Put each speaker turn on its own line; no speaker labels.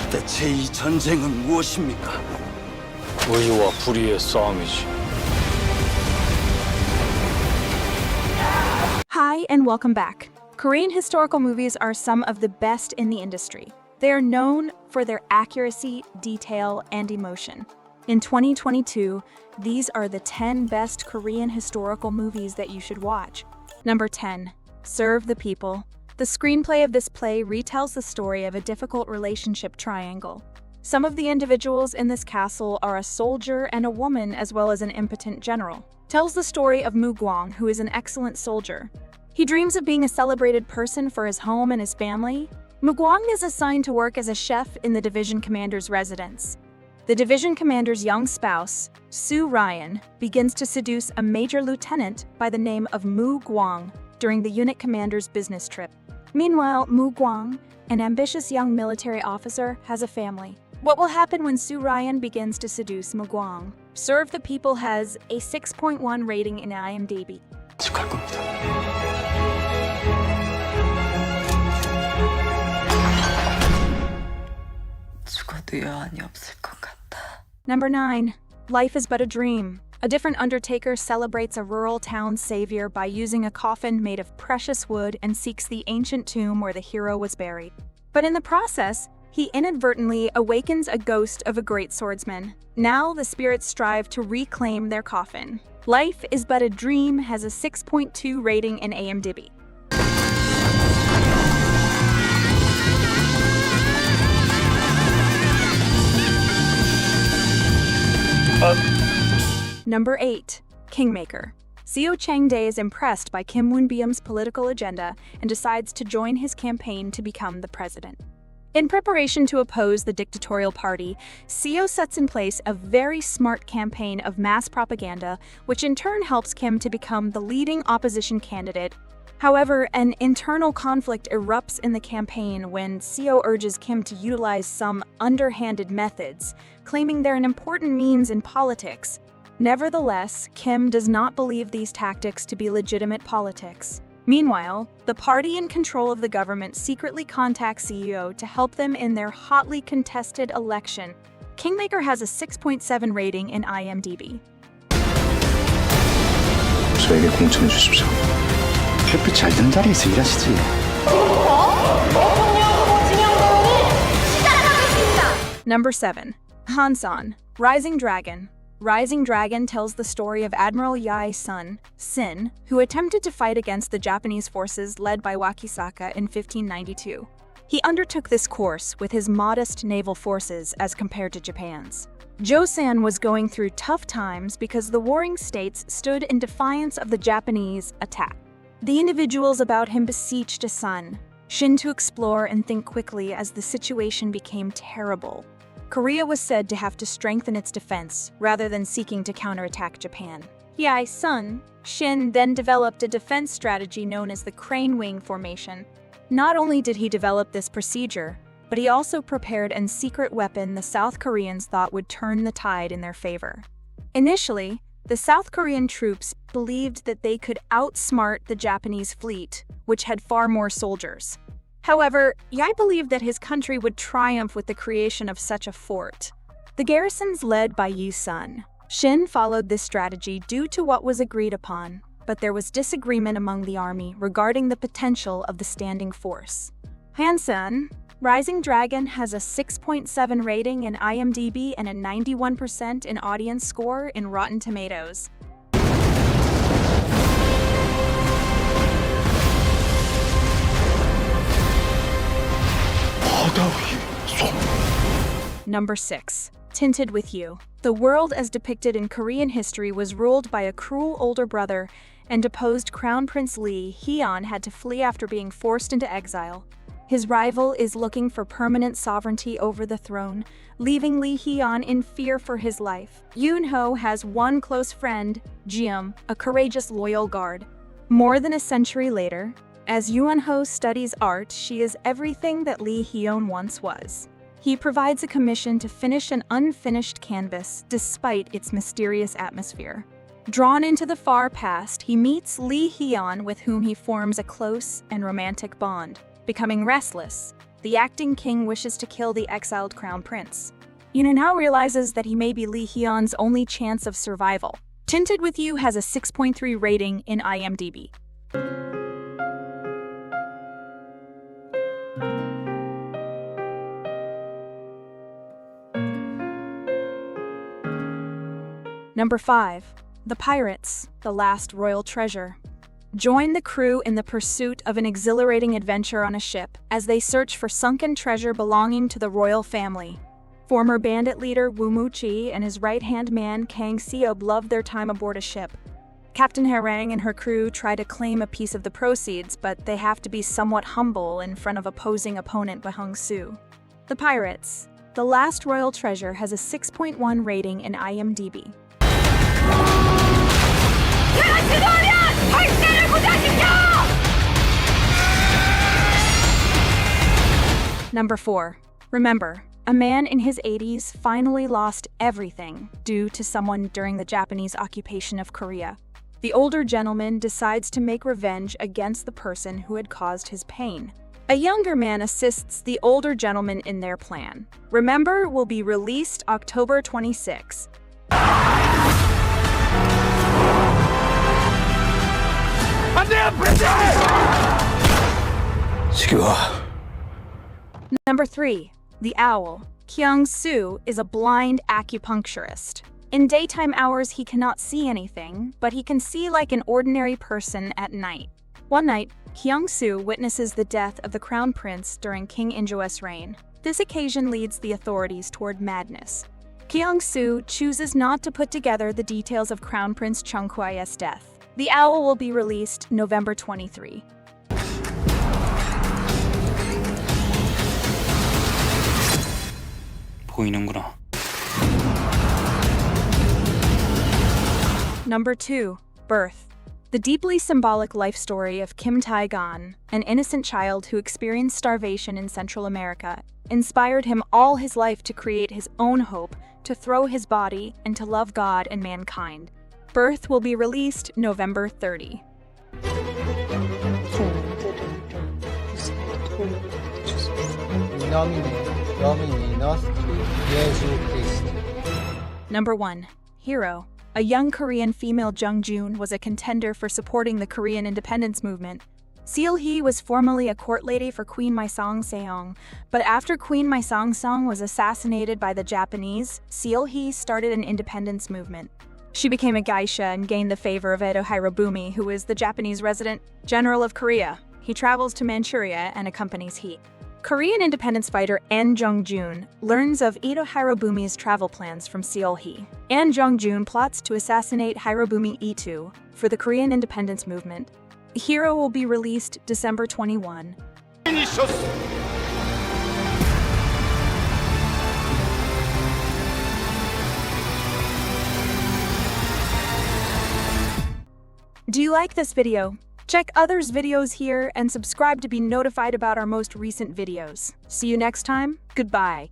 대체 이 전쟁은 무엇입니까?
의와 불의의 싸움이지.
Hi, and welcome back. Korean historical movies are some of the best in the industry. They are known for their accuracy, detail, and emotion. In 2022, these are the 10 best Korean historical movies that you should watch. Number 10. Serve the People. The screenplay of this play retells the story of a difficult relationship triangle. Some of the individuals in this castle are a soldier and a woman as well as an impotent general. Tells the story of Moo Gwang, who is an excellent soldier. He dreams of being a celebrated person for his home and his family. Moo Gwang is assigned to work as a chef in the division commander's residence. The division commander's young spouse, Soo Ryan, begins to seduce a major lieutenant by the name of Moo Gwang during the unit commander's business trip. Meanwhile, Moo Gwang, an ambitious young military officer, has a family. What will happen when Soo Ryan begins to seduce Moo Gwang? Serve the People has a 6.1 rating in IMDb.
갈 겁니다.
죽어도 여한이 없을 것 같다.
Number 9. Life is but a dream. A different undertaker celebrates a rural town's savior by using a coffin made of precious wood and seeks the ancient tomb where the hero was buried. But in the process, he inadvertently awakens a ghost of a great swordsman. Now the spirits strive to reclaim their coffin. Life is but a dream has a 6.2 rating in IMDb. Number 8. Kingmaker. Seo Chang-dae is impressed by Kim Woon-byum's political agenda and decides to join his campaign to become the president. In preparation to oppose the dictatorial party, Seo sets in place a very smart campaign of mass propaganda, which in turn helps Kim to become the leading opposition candidate. However, an internal conflict erupts in the campaign when Seo urges Kim to utilize some underhanded methods, claiming they're an important means in politics. Nevertheless, Kim does not believe these tactics to be legitimate politics. Meanwhile, the party in control of the government secretly contacts CEO to help them in their hotly contested election. Kingmaker has a 6.7 rating in IMDb.
저에게 공천해 주십시오.
햇빛 잘 드는 자리에서 일하시지.
Number 7. Hansan, Rising Dragon. Rising Dragon tells the story of Admiral Yae's son, Sin, who attempted to fight against the Japanese forces led by Wakisaka in 1592. He undertook this course with his modest naval forces as compared to Japan's. Joseon was going through tough times because the warring states stood in defiance of the Japanese attack. The individuals about him beseeched a son, Shin, to explore and think quickly as the situation became terrible. Korea was said to have to strengthen its defense rather than seeking to counterattack Japan. Yae's son, Shin, then developed a defense strategy known as the crane wing formation. Not only did he develop this procedure, but he also prepared a secret weapon the South Koreans thought would turn the tide in their favor. Initially, the South Korean troops believed that they could outsmart the Japanese fleet, which had far more soldiers. However, Yae believed that his country would triumph with the creation of such a fort. The garrisons led by Ye's son, Shin, followed this strategy due to what was agreed upon, but there was disagreement among the army regarding the potential of the standing force. Hansan, Rising Dragon has a 6.7 rating in IMDb and a 91% in audience score in Rotten Tomatoes. Number 6. Tinted with You. The world as depicted in Korean history was ruled by a cruel older brother, and deposed Crown Prince Lee Hyun had to flee after being forced into exile. His rival is looking for permanent sovereignty over the throne, leaving Lee Hyun in fear for his life. Yoon-ho has one close friend, Jeom, a courageous loyal guard. More than a century later, as Yoon-ho studies art, she is everything that Lee Hyun once was. He provides a commission to finish an unfinished canvas despite its mysterious atmosphere. Drawn into the far past, he meets Lee Hyun, with whom he forms a close and romantic bond. Becoming restless, the acting king wishes to kill the exiled crown prince. Yuna now realizes that he may be Lee Hyun's only chance of survival. Tinted with You has a 6.3 rating in IMDb. Number 5. The Pirates, The Last Royal Treasure. Join the crew in the pursuit of an exhilarating adventure on a ship as they search for sunken treasure belonging to the royal family. Former bandit leader Wu Muqi and his right-hand man Kang Seob loved their time aboard a ship. Captain Harang and her crew try to claim a piece of the proceeds, but they have to be somewhat humble in front of opposing opponent Bahung Su. The Pirates, The Last Royal Treasure has a 6.1 rating in IMDb. Number 4. Remember, a man in his 80s finally lost everything due to someone during the Japanese occupation of Korea. The older gentleman decides to make revenge against the person who had caused his pain. A younger man assists the older gentleman in their plan. Remember will be released October 26. Number 3. The Owl. Kyung-soo is a blind acupuncturist. In daytime hours, he cannot see anything, but he can see like an ordinary person at night. One night, Kyung-soo witnesses the death of the crown prince during King Injo's reign. This occasion leads the authorities toward madness. Kyung-soo chooses not to put together the details of Crown Prince Chung Kwai's death. The Owl will be released November 23.
보이는구나.
Number 2. Birth. The deeply symbolic life story of Kim Tae-gon, an innocent child who experienced starvation in Central America, inspired him all his life to create his own hope, to throw his body, and to love God and mankind. Birth will be released November 30. Number 1. Hero. A young Korean female Jung Joon was a contender for supporting the Korean independence movement. Seol-hee was formerly a court lady for Queen Maesong-seong, but after Queen Maesong-seong was assassinated by the Japanese, Seol-hee started an independence movement. She became a geisha and gained the favor of Edo Hirobumi, who is the Japanese resident general of Korea. He travels to Manchuria and accompanies Hee. Korean independence fighter An Jung-joon learns of Edo Hirobumi's travel plans from Seol-hee. An Jung-joon plots to assassinate Hirobumi Ito for the Korean independence movement. Hero will be released December 21. Do you like this video? Check others' videos here and subscribe to be notified about our most recent videos. See you next time. Goodbye.